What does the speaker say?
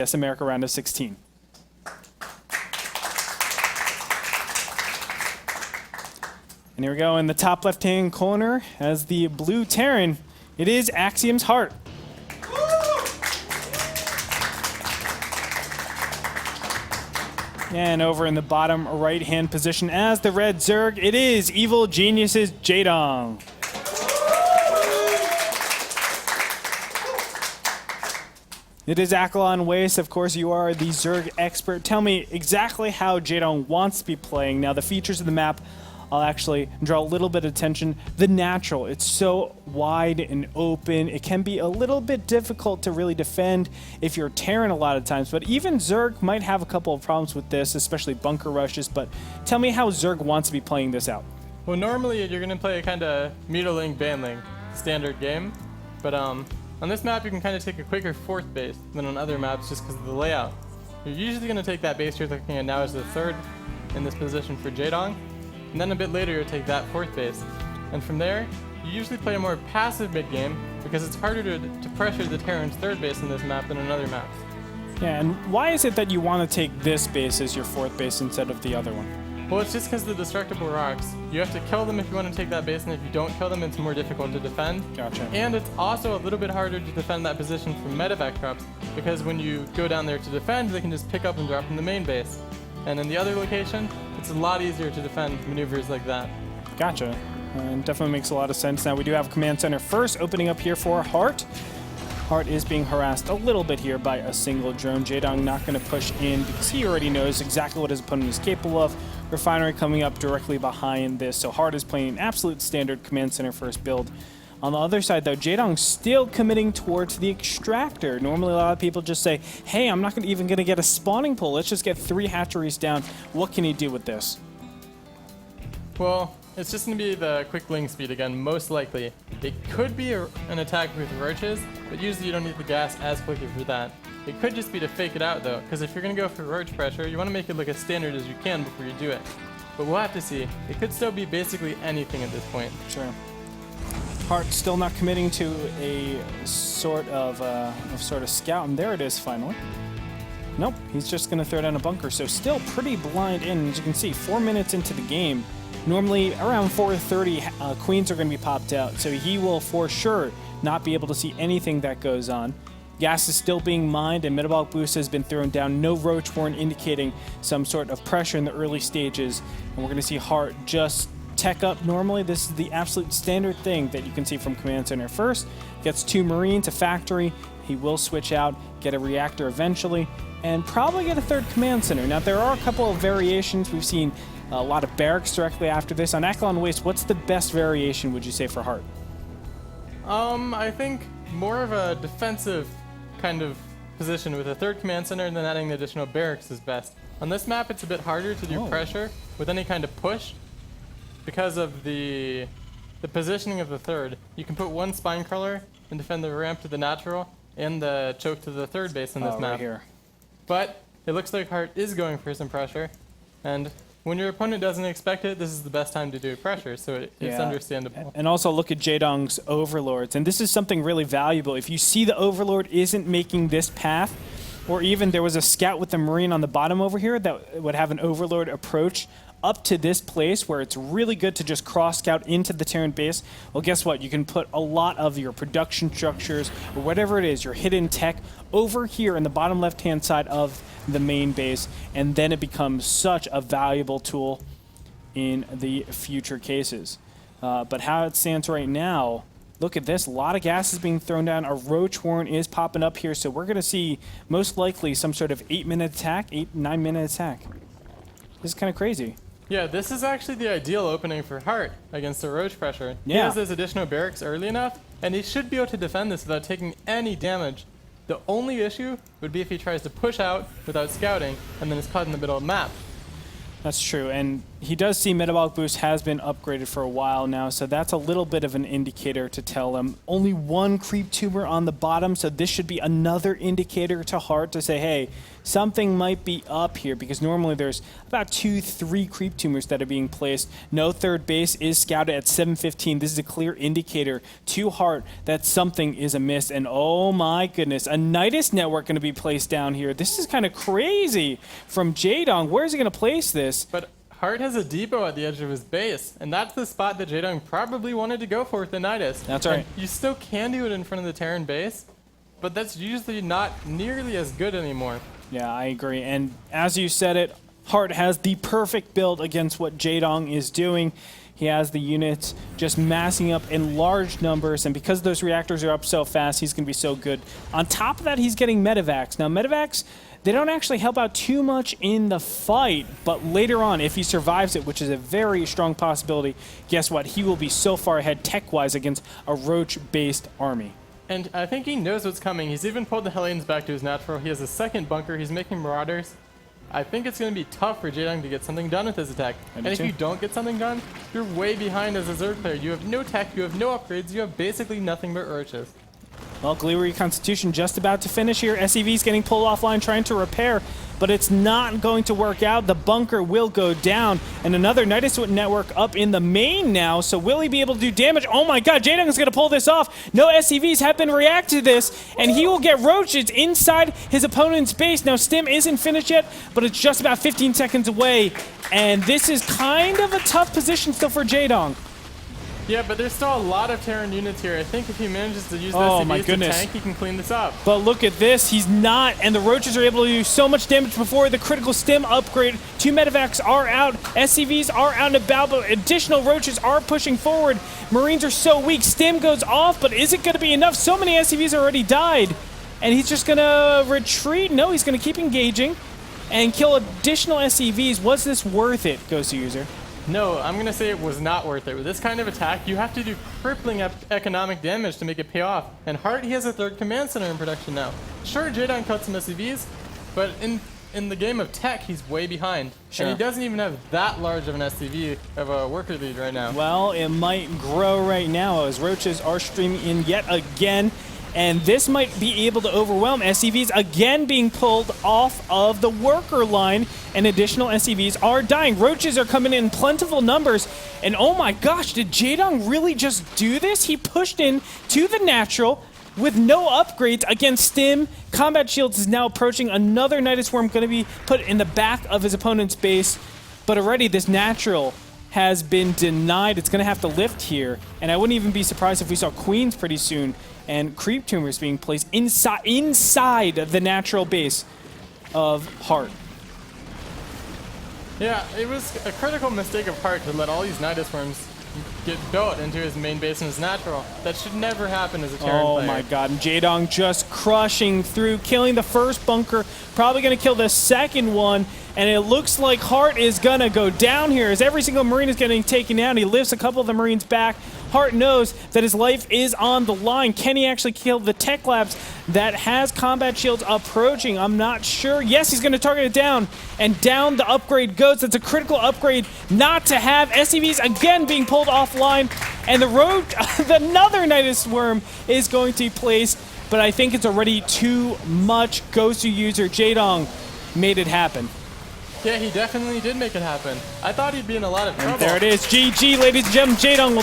WCS America round of 16. And here we go in the top left-hand corner as the blue Terran. It is Axiom's Heart. And over in the bottom right-hand position as the red Zerg, it is Evil Genius's Jaedong. It is Akalon Waste. Of course, you are the Zerg expert. Tell me exactly how Jaedong wants to be playing. Now, the features of the map, I'll actually draw a little bit of attention. The natural, it's so wide and open. It can be a little bit difficult to really defend if you're Terran a lot of times, but even Zerg might have a couple of problems with this, especially bunker rushes. But tell me how Zerg wants to be playing this out. Well, normally you're going to play a kind of meterling, banling standard game, but on this map you can kind of take a quicker fourth base than on other maps just because of the layout. You're usually going to take that base you're looking at now as the third in this position for Jaedong, and then a bit later you'll take that fourth base. And from there, you usually play a more passive mid-game because it's harder to pressure the Terran's third base in this map than in other maps. Yeah, and why is it that you want to take this base as your fourth base instead of the other one? Well, it's just because the destructible rocks. You have to kill them if you want to take that base, and if you don't kill them, it's more difficult to defend. Gotcha. And it's also a little bit harder to defend that position from medevac drops, because when you go down there to defend, they can just pick up and drop in the main base. And in the other location, it's a lot easier to defend maneuvers like that. Gotcha. Definitely makes a lot of sense. Now we do have Command Center first, opening up here for Heart. Heart is being harassed a little bit here by a single drone. Jaedong not going to push in because he already knows exactly what his opponent is capable of. Refinery coming up directly behind this, so Heart is playing an absolute standard Command Center first build. On the other side, though, Jaedong's still committing towards the extractor. Normally, a lot of people just say, hey, I'm not even going to get a spawning pool. Let's just get 3 hatcheries down. What can he do with this? Well, it's just going to be the quick link speed again, most likely. It could be an attack with roaches, but usually you don't need the gas as quickly for that. It could just be to fake it out, though, because if you're going to go for roach pressure, you want to make it look as standard as you can before you do it. But we'll have to see. It could still be basically anything at this point. Sure. Heart still not committing to a sort of scout, and there it is finally. Nope, he's just going to throw down a bunker, so still pretty blind in. As you can see, 4 minutes into the game. Normally, around 4:30, queens are going to be popped out, so he will for sure not be able to see anything that goes on. Gas is still being mined, and metabolic boost has been thrown down. No roach warren indicating some sort of pressure in the early stages, and we're going to see Heart just tech up normally. This is the absolute standard thing that you can see from Command Center first. Gets 2 Marines, a factory. He will switch out, get a reactor eventually, and probably get a 3rd Command Center. Now, there are a couple of variations. We've seen a lot of barracks directly after this. On Akalon Waste, what's the best variation, would you say, for Heart? I think more of a defensive kind of position with a 3rd Command Center and then adding the additional barracks is best. On this map, it's a bit harder to do pressure with any kind of push because of the positioning of the 3rd. You can put 1 spine crawler and defend the ramp to the natural and the choke to the 3rd base in this map. Right here. But it looks like Heart is going for some pressure, and when your opponent doesn't expect it, this is the best time to do pressure, so it's understandable. And also look at Jaedong's overlords, and this is something really valuable. If you see the overlord isn't making this path, or even there was a scout with a marine on the bottom over here that would have an overlord approach up to this place where it's really good to just cross scout into the Terran base, well, guess what? You can put a lot of your production structures or whatever it is, your hidden tech, over here in the bottom left-hand side of the main base, and then it becomes such a valuable tool in the future cases. But how it stands right now, look at this. A lot of gas is being thrown down. A roach warren is popping up here, so we're going to see most likely some sort of 8-minute attack, 9-minute attack. This is kind of crazy. Yeah, this is actually the ideal opening for Heart against the roach pressure. Yeah. He has those additional barracks early enough, and he should be able to defend this without taking any damage. The only issue would be if he tries to push out without scouting and then is caught in the middle of the map. That's true, and he does see Metabolic Boost has been upgraded for a while now, so that's a little bit of an indicator to tell him. Only one creep tumor on the bottom, so this should be another indicator to Hart to say, hey, something might be up here, because normally there's about 2-3 creep tumors that are being placed. No third base is scouted at 7:15. This is a clear indicator to Hart that something is amiss, and oh my goodness, a Nidus network going to be placed down here. This is kind of crazy from Jaedong. Where is he going to place this? But Hart has a depot at the edge of his base, and that's the spot that Jaedong probably wanted to go for with the Nidus. That's right. And you still can do it in front of the Terran base, but that's usually not nearly as good anymore. Yeah, I agree. And as you said it, Hart has the perfect build against what Jaedong is doing. He has the units just massing up in large numbers, and because those reactors are up so fast, he's going to be so good. On top of that, he's getting medevacs. Now, medevacs, they don't actually help out too much in the fight, but later on, if he survives it, which is a very strong possibility, guess what? He will be so far ahead tech-wise against a Roach-based army. And I think he knows what's coming. He's even pulled the Hellions back to his natural. He has a second bunker. He's making Marauders. I think it's going to be tough for Jaedong to get something done with his attack. And if you don't get something done, you're way behind as a Zerg player. You have no tech, you have no upgrades, you have basically nothing but Roaches. Well, Gleery Constitution just about to finish here. SCV's getting pulled offline trying to repair, but it's not going to work out. The bunker will go down, and another Nidus network up in the main now, so will he be able to do damage? Oh my god, Jaedong is going to pull this off. No SCVs have been reacted to this, and he will get roaches inside his opponent's base. Now, Stim isn't finished yet, but it's just about 15 seconds away, and this is kind of a tough position still for Jaedong. Yeah, but there's still a lot of Terran units here. I think if he manages to use the SCVs to tank, he can clean this up. But look at this. He's not, and the Roaches are able to do so much damage before the critical Stim upgrade. 2 medevacs are out. SCVs are out and about, but additional Roaches are pushing forward. Marines are so weak. Stim goes off, but is it going to be enough? So many SCVs already died. And he's just going to retreat? No, he's going to keep engaging and kill additional SCVs. Was this worth it, Ghost User? No, I'm going to say it was not worth it. With this kind of attack, you have to do crippling economic damage to make it pay off. And Hart, he has a third command center in production now. Sure, Jaedong cut some SCVs, but in the game of tech, he's way behind. Sure. And he doesn't even have that large of an SCV of a worker lead right now. Well, it might grow right now as Roaches are streaming in yet again. And this might be able to overwhelm. SCVs again being pulled off of the worker line, and additional SCVs are dying. Roaches are coming in plentiful numbers, and oh my gosh, did Jaedong really just do this? He pushed in to the natural with no upgrades against Stim. Combat Shields is now approaching. Another Nidus Swarm going to be put in the back of his opponent's base, but already this natural has been denied. It's going to have to lift here, and I wouldn't even be surprised if we saw Queens pretty soon, and creep tumors being placed inside the natural base of Hart. Yeah, it was a critical mistake of Hart to let all these Nidus Worms get built into his main base and his natural. That should never happen as a Terran player. Oh my god, and Jaedong just crushing through, killing the first bunker, probably going to kill the second one, and it looks like Hart is going to go down here as every single Marine is getting taken down. He lifts a couple of the Marines back. Hart knows that his life is on the line. Can he actually kill the Tech Labs that has combat shields approaching? I'm not sure. Yes, he's going to target it down, and down the upgrade goes. That's a critical upgrade not to have. SCVs again being pulled offline, and another Nidus Worm is going to be placed, but I think it's already too much. Ghost User Jaedong made it happen. Yeah, he definitely did make it happen. I thought he'd be in a lot of trouble. And there it is. GG, ladies and gentlemen. Jaedong will